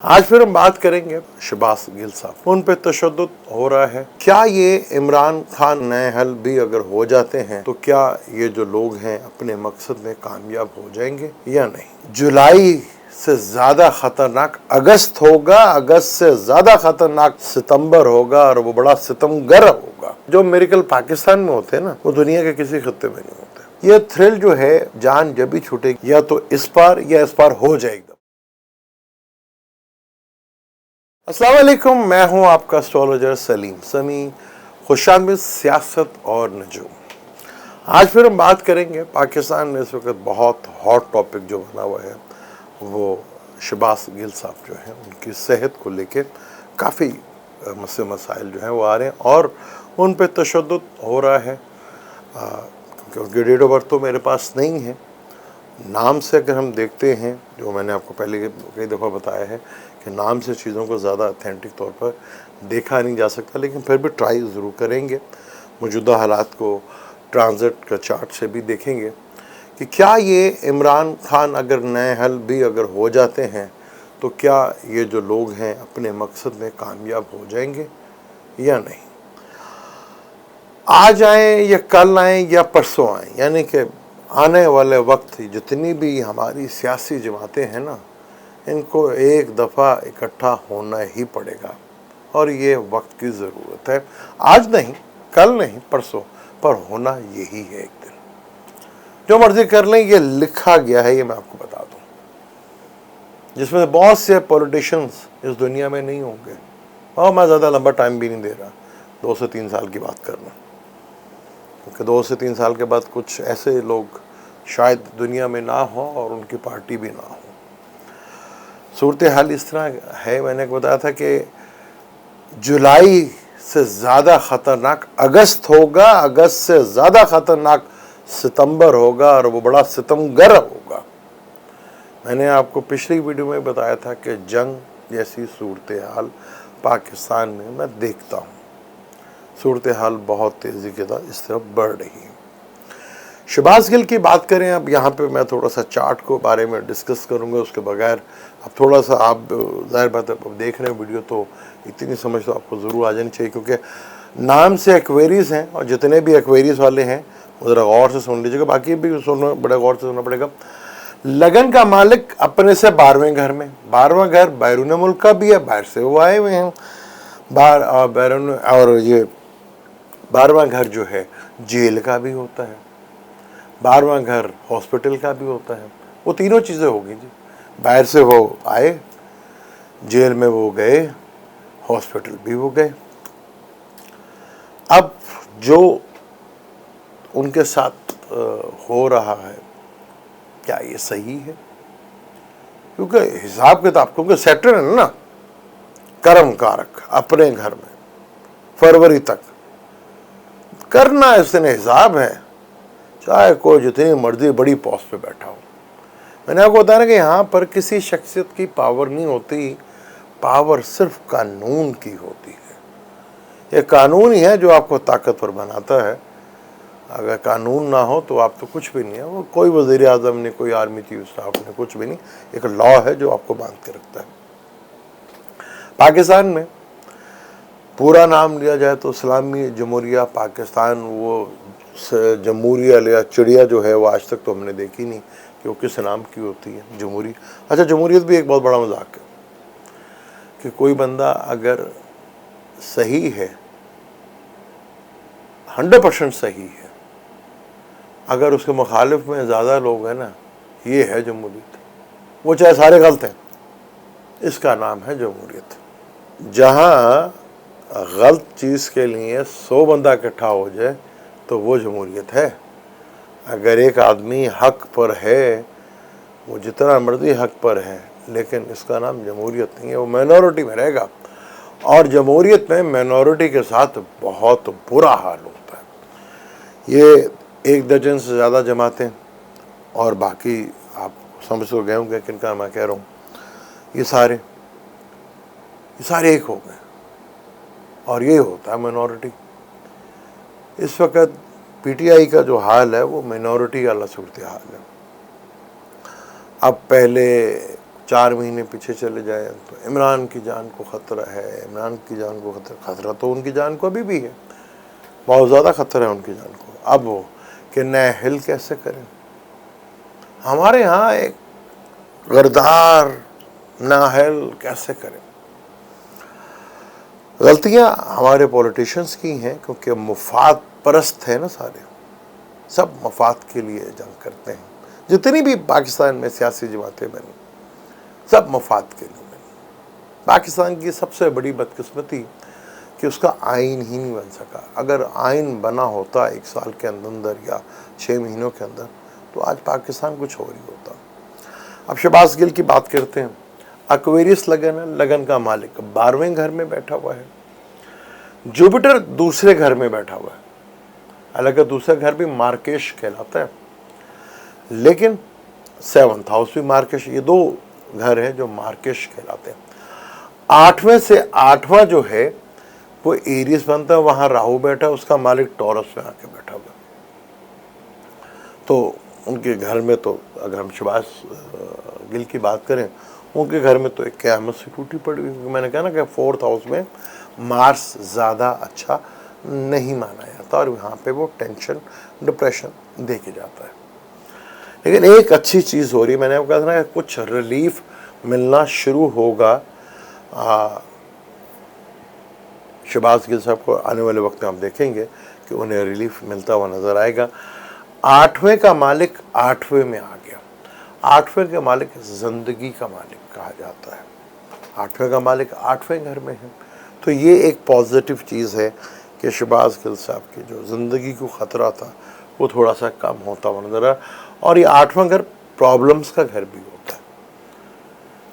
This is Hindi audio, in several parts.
आज फिर हम बात करेंगे शहबाज गिल साहब। उन पे तशद्दुद हो रहा है। क्या ये इमरान खान नए हल भी अगर हो जाते हैं तो क्या ये जो लोग हैं अपने मकसद में कामयाब हो जाएंगे या नहीं? जुलाई से ज्यादा खतरनाक अगस्त होगा, अगस्त से ज्यादा खतरनाक सितंबर होगा और वो बड़ा सितमगर होगा। जो मिरेकल पाकिस्तान में होते हैं ना, वो दुनिया के किसी खत्ते में नहीं होते। ये थ्रिल जो है जान जब भी छूटेगी, या तो इस पार या इस पार हो जाएगी। अस्सलाम वालेकुम, मैं हूं आपका एस्ट्रोलॉजर सलीम समी। खुशामदीद सियासत और नजूम। आज फिर हम बात करेंगे पाकिस्तान में इस वक्त बहुत हॉट टॉपिक जो बना हुआ है वो शहबाज गिल साहब जो हैं, उनकी सेहत को लेके काफ़ी मसाइल जो हैं वो आ रहे हैं और उन पे तशद्दुद हो रहा है। क्योंकि उनकी डेट ऑफ बर्थ तो मेरे पास नहीं है। नाम से अगर हम देखते हैं, जो मैंने आपको पहले कई दफ़ा बताया है कि नाम से चीज़ों को ज़्यादा अथेंटिक तौर पर देखा नहीं जा सकता, लेकिन फिर भी ट्राई ज़रूर करेंगे। मौजूदा हालात को ट्रांजिट का चार्ट से भी देखेंगे कि क्या ये इमरान खान अगर नए हल भी अगर हो जाते हैं तो क्या ये जो लोग हैं अपने मकसद में कामयाब हो जाएंगे या नहीं। आज आएँ या कल आएँ या परसों आएँ, यानी कि आने वाले वक्त जितनी भी हमारी सियासी जमातें हैं ना, इनको एक दफ़ा इकट्ठा होना ही पड़ेगा और ये वक्त की ज़रूरत है। आज नहीं, कल नहीं, परसों, पर होना यही है एक दिन। जो मर्जी कर लें, ये लिखा गया है, ये मैं आपको बता दूं, जिसमें बहुत से पॉलिटिशियंस इस दुनिया में नहीं होंगे। और मैं ज़्यादा लंबा टाइम भी नहीं दे रहा, 2 से 3 साल की बात करना, क्योंकि 2 से 3 साल के बाद कुछ ऐसे लोग शायद दुनिया में ना हो और उनकी पार्टी भी ना हो। सूरत हाल इस तरह है, मैंने बताया था कि जुलाई से ज़्यादा ख़तरनाक अगस्त होगा, अगस्त से ज़्यादा ख़तरनाक सितंबर होगा और वो बड़ा सितमगर होगा। मैंने आपको पिछली वीडियो में बताया था कि जंग जैसी सूरत हाल पाकिस्तान में मैं देखता हूँ। सूरत हाल बहुत तेज़ी के साथ इस तरफ बढ़ रही है। शहबाज गिल की बात करें, अब यहाँ पे मैं थोड़ा सा चार्ट को बारे में डिस्कस करूँगा। उसके बगैर अब थोड़ा सा आप ज़ाहिर बात है, अब देख रहे हैं वीडियो तो इतनी समझ तो आपको ज़रूर आ जानी चाहिए, क्योंकि नाम से एक्वेरीज हैं और जितने भी एक्वेरीज वाले हैं वो ज़रा गौर से सुन लीजिएगा, बाकी भी सुनना बड़ा गौर से सुनना पड़ेगा। लगन का मालिक अपने से 12वें घर में, 12वां घर बैरून मुल्क का भी है, बाहर से वो आए हुए हैं बैरून, और ये 12वां घर जो है जेल का भी होता है, 12वां घर हॉस्पिटल का भी होता है। वो तीनों चीज़ें होगी जी। बाहर से वो आए, जेल में वो गए, हॉस्पिटल भी वो गए। अब जो उनके साथ हो रहा है, क्या ये सही है? क्योंकि हिसाब किताब, क्योंकि सेटर है ना, कर्म कारक अपने घर में फरवरी तक करना इसने हिसाब है, चाहे कोई जितनी मर्जी बड़ी पोस्ट पे बैठा हो। मैंने आपको बताया ना कि यहाँ पर किसी शख्सियत की पावर नहीं होती, पावर सिर्फ कानून की होती है। ये कानून ही है जो आपको ताकतवर बनाता है। अगर कानून ना हो तो आप तो कुछ भी नहीं है। वो कोई वज़ीर आज़म नहीं, कोई आर्मी चीफ स्टाफ नहीं, कुछ भी नहीं। एक लॉ है जो आपको बांध के रखता है। पाकिस्तान में पूरा नाम लिया जाए तो इस्लामी जमहूरिया पाकिस्तान, वो जमहूरिया या चिड़िया जो है वो आज तक तो हमने देखी नहीं कि वो किस नाम की होती है, जमहूरी। अच्छा, जमहूरियत भी एक बहुत बड़ा मजाक है कि कोई बंदा अगर सही है, 100% सही है, अगर उसके मुखालिफ में ज़्यादा लोग हैं ना, ये है जमहूरियत। वो चाहे सारे गलत हैं, इसका नाम है जमहूरियत। जहाँ गलत चीज़ के लिए 100 बंदा इकट्ठा हो जाए तो वो जमहूरियत है। अगर एक आदमी हक पर है, वो जितना मर्जी हक पर है, लेकिन इसका नाम जमहूरियत नहीं है, वो माइनॉरिटी में रहेगा। और जमहूरियत में माइनॉरिटी के साथ बहुत बुरा हाल होता है। ये 1 दर्जन से ज़्यादा जमातें, और बाकी आप समझ तो गए होंगे किनका मैं कह रहा हूँ, ये सारे एक हो गए और ये होता है माइनॉरिटी। इस वक्त पीटीआई का जो हाल है वो माइनॉरिटी वाला सूरत हाल है। अब पहले 4 महीने पीछे चले जाए तो इमरान की जान को ख़तरा है, इमरान की जान को खतरा तो उनकी जान को अभी भी है, बहुत ज़्यादा खतरा है उनकी जान को। अब वो कि नए हिल कैसे करें, हमारे यहाँ एक गरदार नाहल कैसे करें। गलतियाँ हमारे पॉलिटिशियंस की हैं क्योंकि मुफाद परस्त है ना, सारे सब मफाद के लिए जंग करते हैं। जितनी भी पाकिस्तान में सियासी जमातें बनी सब मफाद के लिए बनी। पाकिस्तान की सबसे बड़ी बदकिस्मती कि उसका आइन ही नहीं बन सका। अगर आइन बना होता 1 साल के अंदर या 6 महीनों के अंदर तो आज पाकिस्तान कुछ और ही होता। अब शहबाज गिल की बात करते हैं। एक्वेरियस लगन है, लगन का मालिक 12वें घर में बैठा हुआ है, जुपिटर दूसरे घर में बैठा हुआ है। हालांकि दूसरा घर भी मार्केश कहलाता है, लेकिन 7th हाउस भी मार्केश, ये 2 घर है जो मार्केश कहलाते हैं। 8वें से 8वां जो है वो एरियस बनता है, वहां राहु बैठा, उसका मालिक टॉरस में आके बैठा हुआ। तो उनके घर में तो अगर हम शहबाज गिल की बात करें, उनके घर में तो एक क़यामत से टूटी पड़ी हुई। मैंने कहा ना कि 4th हाउस में मार्स ज़्यादा अच्छा नहीं माना जाता और यहाँ पे वो टेंशन डिप्रेशन दे के जाता है। लेकिन एक अच्छी चीज़ हो रही है, मैंने आपको कहा था ना कुछ रिलीफ मिलना शुरू होगा। शहबाज गिल साहब को आने वाले वक्त में आप देखेंगे कि उन्हें रिलीफ मिलता हुआ नज़र आएगा। 8वें का मालिक 8वें में आ गया। 8वें का मालिक ज़िंदगी का मालिक कहा जाता है। 8वें का मालिक 8वें घर में है, तो ये एक पॉजिटिव चीज़ है कि शहबाज गिल साहब की जो ज़िंदगी को ख़तरा था वो थोड़ा सा कम होता हुआ नज़र आ। और ये 8वां घर प्रॉब्लम्स का घर भी होता है,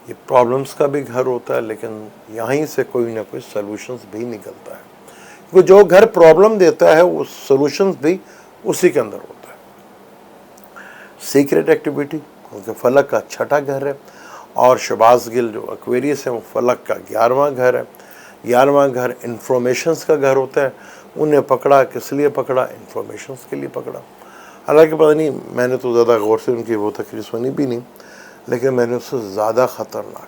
ये प्रॉब्लम्स का भी घर होता है, लेकिन यहीं से कोई ना कोई सॉल्यूशंस भी निकलता है, क्योंकि जो घर प्रॉब्लम देता है वो सॉल्यूशंस भी उसी के अंदर होता है। सीक्रेट एक्टिविटी क्योंकि फलक का 6ठा घर है, और शहबाज गिल जो एक्वेरियस है वो फलक का 11वां घर है। 11वां घर इंफॉर्मेशंस का घर होता है। उन्हें पकड़ा किस लिए पकड़ा, इंफॉर्मेशंस के लिए पकड़ा। हालांकि पता नहीं, मैंने तो ज़्यादा गौर से उनकी वो तकरीर सुनी भी नहीं, लेकिन मैंने उससे ज़्यादा ख़तरनाक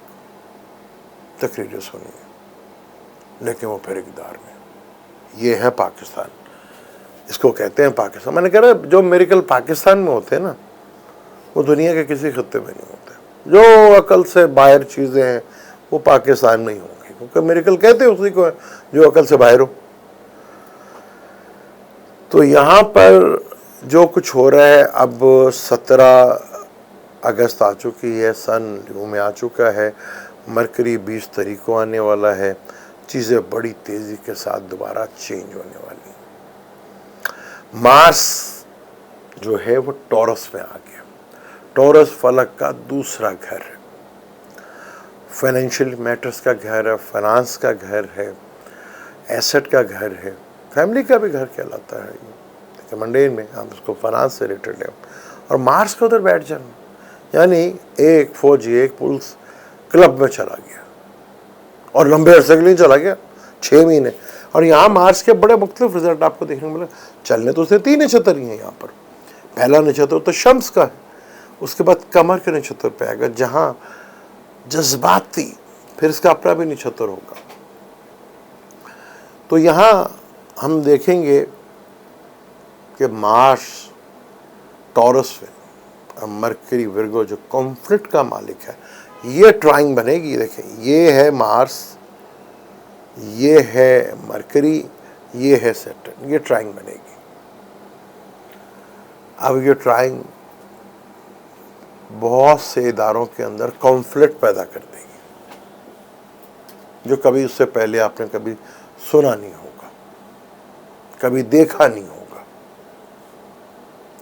तकरीरें सुनी है। लेकिन वो फिर इक़्तिदार में, ये है पाकिस्तान, इसको कहते हैं पाकिस्तान। मैंने कहा जो मेरिकल पाकिस्तान में होते हैं ना, वो दुनिया के किसी खत्ते में नहीं होते। जो अकल से बाहर चीज़ें हैं वो पाकिस्तान में ही होंगी, क्योंकि मेरिकल कहते हैं उसी को है जो अकल से बाहर हो। तो यहाँ पर जो कुछ हो रहा है, अब 17 अगस्त आ चुकी है, सन ल्यू में आ चुका है, मरकरी 20 तारीख को आने वाला है, चीज़ें बड़ी तेज़ी के साथ दोबारा चेंज होने वाली हैं। मार्स जो है वो टॉरस में आ गया। टॉरस फलक का दूसरा घर है, फाइनेंशियल मैटर्स का घर है, फाइनेंस का घर है, एसेट का घर है, फैमिली का भी घर कहलाता है ये, मंडेन में हम उसको फाइनेंस से रिलेटेड है। और मार्स का उधर बैठ जाना, यानी एक फौजी एक पुलिस क्लब में चला गया और लंबे अरसे के लिए चला गया, 6 महीने। और यहाँ मार्स के बड़े मुख्तलिफ रिजल्ट आपको देखने को मिले। चलने तो उसने 3 नक्षत्र ही हैं यहाँ पर। पहला नक्षत्र तो शम्स का है, उसके बाद कमर के नक्षत्र पे आएगा जहाँ जज्बाती, फिर इसका अपना भी नक्षत्र होगा। तो यहाँ हम देखेंगे कि मार्स टॉरस में, मरकरी विर्गो जो कॉन्फ्लिक्ट का मालिक है, ये ट्राइंग बनेगी। देखें, ये है मार्स, ये है मरकरी, ये है सैटर्न, ये ट्राइंग बनेगी। अब ये ट्राइंग बहुत से इदारों के अंदर कॉन्फ्लिक्ट पैदा कर देगी, जो कभी उससे पहले आपने कभी सुना नहीं होगा, कभी देखा नहीं होगा।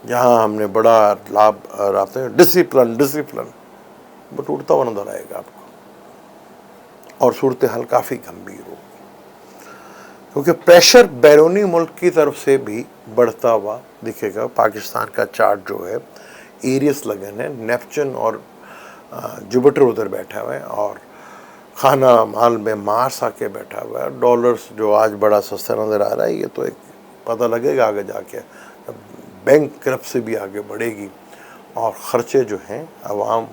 जहाँ हमने बड़ा लाभ आते हैं, डिसिप्लिन वो टूटता हुआ नजर आएगा आपको, और सूरत हाल काफ़ी गंभीर होगी, क्योंकि प्रेशर बैरूनी मुल्क की तरफ से भी बढ़ता हुआ दिखेगा। पाकिस्तान का चार्ट जो है एरियस लगन है, नेपच्यून और जुपिटर उधर बैठा हुआ है, और खाना माल में मार्स आके बैठा हुआ है। डॉलर्स जो आज बड़ा सस्ता नज़र आ रहा है, ये तो एक पता लगेगा आगे जाके, बैंक करप्ट से भी आगे बढ़ेगी, और ख़र्चे जो हैं आवाम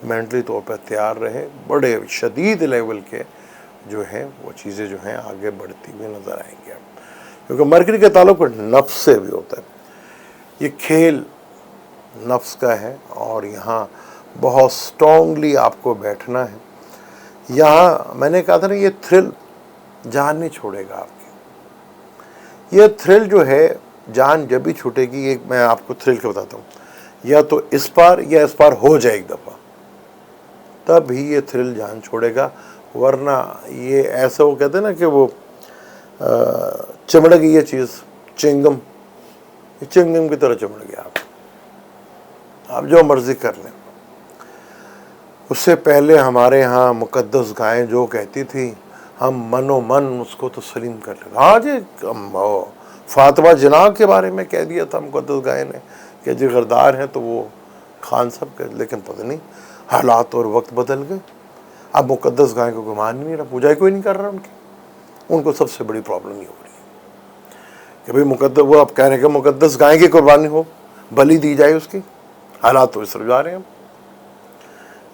मेंटली तौर पर तैयार रहे। बड़े शदीद लेवल के जो है वो चीज़ें जो हैं आगे बढ़ती हुई नज़र आएंगी आप, क्योंकि मरकरी का ताल्लुक नफ्स से भी होता है। ये खेल नफ्स का है और यहाँ बहुत स्ट्रांगली आपको बैठना है। यहाँ मैंने कहा था ना, ये थ्रिल जान नहीं छोड़ेगा आपकी। ये थ्रिल जो है जान जब भी छूटेगी, ये मैं आपको थ्रिल का बताता हूँ, या तो इस पार या इस पार हो जाए एक दफ़ा, तब ही ये थ्रिल जान छोड़ेगा। वरना ये ऐसा, वो कहते हैं ना कि वो चिमड़ गई ये चीज़, चिंगम, ये चिंगम की तरह चिमड़ गया आप जो मर्जी कर लें। उससे पहले हमारे यहाँ मुकद्दस गायें जो कहती थी, हम मनो मन उसको तस्लीम कर लेते। हाँ जी, फातिमा जिन्ना के बारे में कह दिया था मुकद्दस गाय ने कि जो गरदार हैं तो वो खान साहब के, लेकिन पता नहीं हालात और वक्त बदल गए। अब मुकद्दस गाय को गुमान ही नहीं रहा, पूजा ही कोई नहीं कर रहा उनकी। उनको सबसे बड़ी प्रॉब्लम ये हो रही है कि भाई मुकद्दस, वो आप कह रहे हैं कि मुकद्दस गाय की कुर्बानी हो, बलि दी जाए उसकी। हालात तो इस तरफ जा रहे हैं,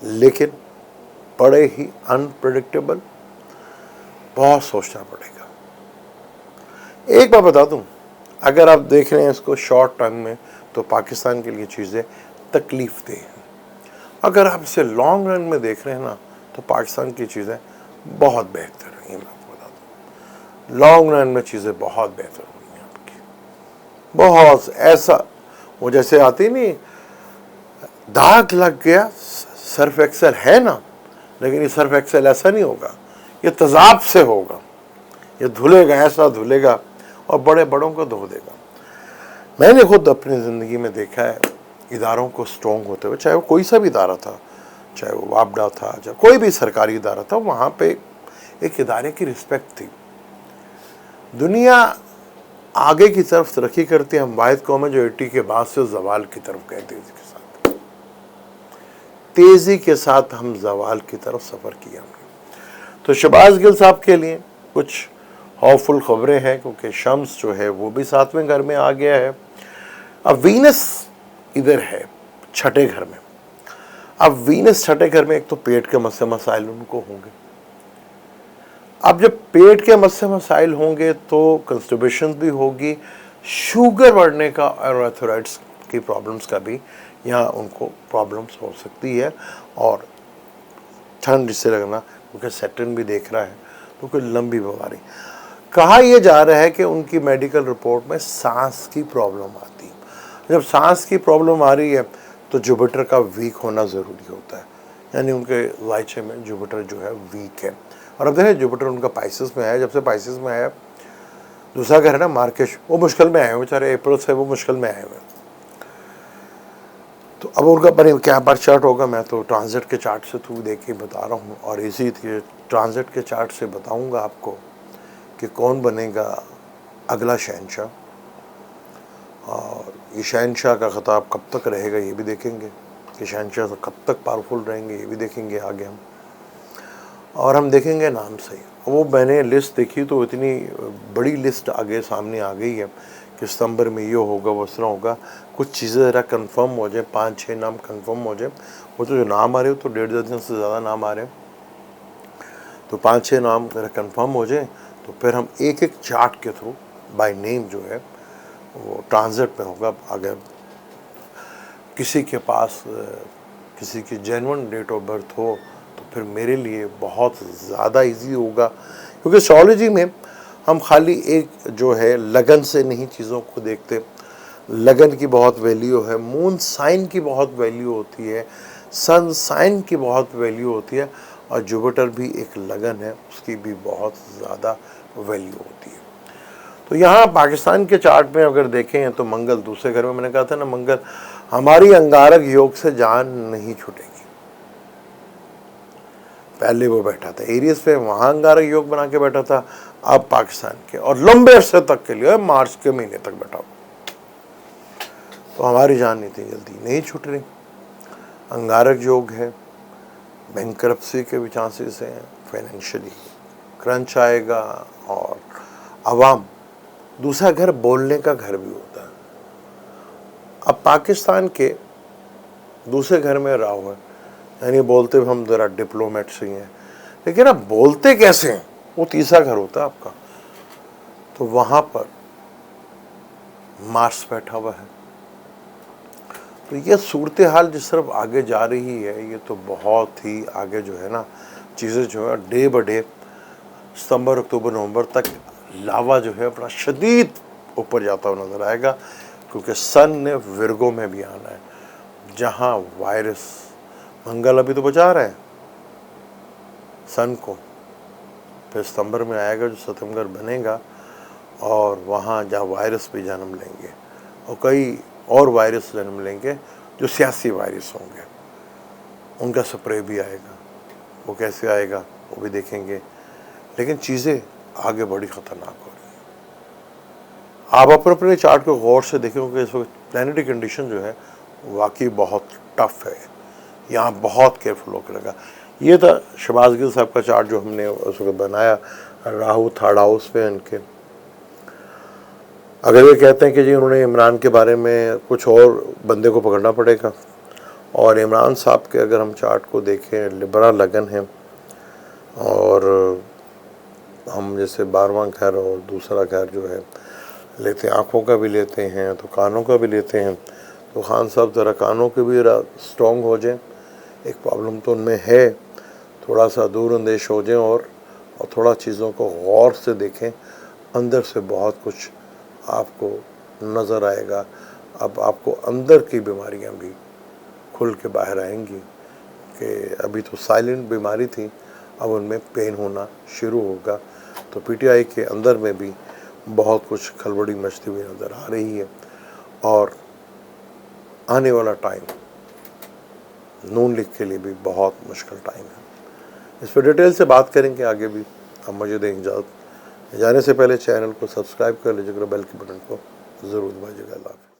लेकिन बड़े ही अनप्रेडिक्टेबल, बहुत सोचना पड़ेगा। एक बात बता दूं, अगर आप देख रहे हैं इसको शॉर्ट टर्म में, तो पाकिस्तान के लिए चीज़ें तकलीफ देह हैं। अगर आप इसे लॉन्ग रन में देख रहे हैं ना, तो पाकिस्तान की चीज़ें बहुत बेहतर हैं। ये मैं आपको बता दूँ, लॉन्ग रन में चीज़ें बहुत बेहतर हुई हैं आपकी। बहुत ऐसा, वो जैसे आती नहीं, दाग लग गया, सर्फ एक्सेल है ना, लेकिन ये सर्फ एक्सेल ऐसा नहीं होगा, ये तेज़ाब से होगा, ये धुलेगा, ऐसा धुलेगा और बड़े बड़ों को धो देगा। मैंने खुद अपनी ज़िंदगी में देखा है इदारों को स्ट्रॉन्ग होते हुए, चाहे वो कोई सा भी इदारा था, चाहे वो वापडा था, चाहे कोई भी सरकारी इदारा था, वहाँ पे एक इदारे की रिस्पेक्ट थी। दुनिया आगे की तरफ तरक्की करती है, हम वाहिद कौम है जो 80 के बाद से जवाल की तरफ गए, तेज़ी के साथ हम जवाल की तरफ सफ़र किया। तो शहबाज गिल साहब के लिए कुछ हॉफुल खबरें हैं, क्योंकि शम्स जो है वो भी 7वें घर में आ गया है। अब वीनस इधर है 6ठे घर में। अब वीनस 6ठे घर में, एक तो पेट के मसले मसाइल उनको होंगे। अब जब पेट के मसले मसाइल होंगे तो कंस्टिपेशन भी होगी, शुगर बढ़ने का और आर्थराइटिस की प्रॉब्लम्स का भी यहाँ उनको प्रॉब्लम्स हो सकती है। और ठंड इससे लगना, क्योंकि सैटर्न भी देख रहा है, तो कोई लंबी बीमारी। कहा यह जा रहा है कि उनकी मेडिकल रिपोर्ट में सांस की प्रॉब्लम आती है। जब सांस की प्रॉब्लम आ रही है तो जुपिटर का वीक होना ज़रूरी होता है, यानी उनके लाइचे में जुपिटर जो है वीक है। और अब देखें जुपिटर उनका पाइसेस में है, जब से पाइसेस में आया, दूसरा घर है ना मार्केश, वो मुश्किल में आए हुए बेचारे, अप्रैल से वो मुश्किल में आए हुए। तो अब उनका पर क्या बार चार्ट होगा, मैं तो ट्रांजिट के चार्ट से थ्रू देख के बता रहा हूँ, और इसी ट्रांजिट के चार्ट से बताऊँगा आपको कि कौन बनेगा अगला शहंशाह। और ये शहंशाह का ख़िताब कब तक रहेगा ये भी देखेंगे, कि शहंशाह कब तक पावरफुल रहेंगे ये भी देखेंगे आगे हम। और हम देखेंगे नाम सही। वो मैंने लिस्ट देखी तो इतनी बड़ी लिस्ट आगे सामने आ गई है कि सितंबर में ये होगा, वो इस तरह होगा। कुछ चीज़ें ज़रा कंफर्म हो जाए, 5-6 नाम कंफर्म हो जाए। वो तो जो नाम आ रहे हो तो 1.5 दर्जन से ज़्यादा नाम आ रहे हैं, तो 5-6 नाम ज़रा कंफर्म हो जाए, तो फिर हम एक एक चार्ट के थ्रू बाय नेम जो है वो ट्रांजिट में होगा। अगर किसी के पास किसी की जेन्युइन डेट ऑफ बर्थ हो तो फिर मेरे लिए बहुत ज़्यादा इजी होगा, क्योंकि एस्ट्रोलॉजी में हम खाली एक जो है लगन से नहीं चीज़ों को देखते। लगन की बहुत वैल्यू है, मून साइन की बहुत वैल्यू होती है, सन साइन की बहुत वैल्यू होती है, और जुपिटर भी एक लगन है, उसकी भी बहुत ज़्यादा वैल्यू होती है। तो यहाँ पाकिस्तान के चार्ट में अगर देखें तो मंगल दूसरे घर में, मैंने कहा था ना, मंगल हमारी अंगारक योग से जान नहीं छूटेगी। पहले वो बैठा था एरियस पे, वहाँ अंगारक योग बना के बैठा था, अब पाकिस्तान के, और लंबे अरसे तक के लिए मार्च के महीने तक बैठा। तो हमारी जान इतनी जल्दी नहीं छूट रही। अंगारक योग है, बैंकरप्सी के भी चांसेस हैं, फाइनेंशियली क्रंच आएगा, और अवाम, दूसरा घर बोलने का घर भी होता है। अब पाकिस्तान के दूसरे घर में राहु है, यानी बोलते हुए हम ज़रा डिप्लोमेट्स ही हैं, लेकिन अब बोलते कैसे हैं, वो तीसरा घर होता है आपका। तो वहाँ पर मार्स बैठा हुआ है। तो ये सूरत हाल जिस तरफ आगे जा रही है, ये तो बहुत ही आगे जो है ना, चीज़ें जो है डे बाय डे सितंबर, अक्टूबर, नवंबर तक लावा जो है अपना शदीद ऊपर जाता हुआ नज़र आएगा, क्योंकि सन ने विर्गो में भी आना है, जहाँ वायरस, मंगल अभी तो बचा रहा है सन को, फिर सितंबर में आएगा जो सितंबर बनेगा, और वहाँ जहाँ वायरस भी जन्म लेंगे, और कई और वायरस जन्म लेंगे जो सियासी वायरस होंगे, उनका स्प्रे भी आएगा। वो कैसे आएगा वो भी देखेंगे, लेकिन चीज़ें आगे बड़ी ख़तरनाक हो रही हैं। आप अपने अपने चार्ट को गौर से देखेंगे, इस वक्त प्लानिटरी कंडीशन जो है वाकई बहुत टफ है, यहाँ बहुत केयरफुल होकर लगा। ये था शहबाज गिल साहब का चार्ट जो हमने उस वक्त बनाया, राहु थर्ड हाउस पे इनके। अगर ये कहते हैं कि जी उन्होंने इमरान के बारे में कुछ और बंदे को पकड़ना पड़ेगा, और इमरान साहब के अगर हम चार्ट को देखें, बड़ा लगन है, और हम जैसे 12वां घर और दूसरा घर जो है लेते हैं, आँखों का भी लेते हैं तो कानों का भी लेते हैं, तो खान साहब ज़रा कानों के भी स्ट्रॉन्ग हो जाएं, एक प्रॉब्लम तो उनमें है, थोड़ा सा दूर अंदेश हो जाएं, और थोड़ा चीज़ों को गौर से देखें, अंदर से बहुत कुछ आपको नज़र आएगा। अब आपको अंदर की बीमारियां भी खुल के बाहर आएंगी, कि अभी तो साइलेंट बीमारी थी, अब उनमें पेन होना शुरू होगा। तो पीटीआई के अंदर में भी बहुत कुछ खलबड़ी मचती हुई नज़र आ रही है, और आने वाला टाइम नून लीग के लिए भी बहुत मुश्किल टाइम है। इस पर डिटेल से बात करेंगे आगे भी। अब मुझे दें इजाज़त, जाने से पहले चैनल को सब्सक्राइब कर लीजिएगा, बेल के बटन को ज़रूर दबाइएगा। अल्लाह हाफ़िज़।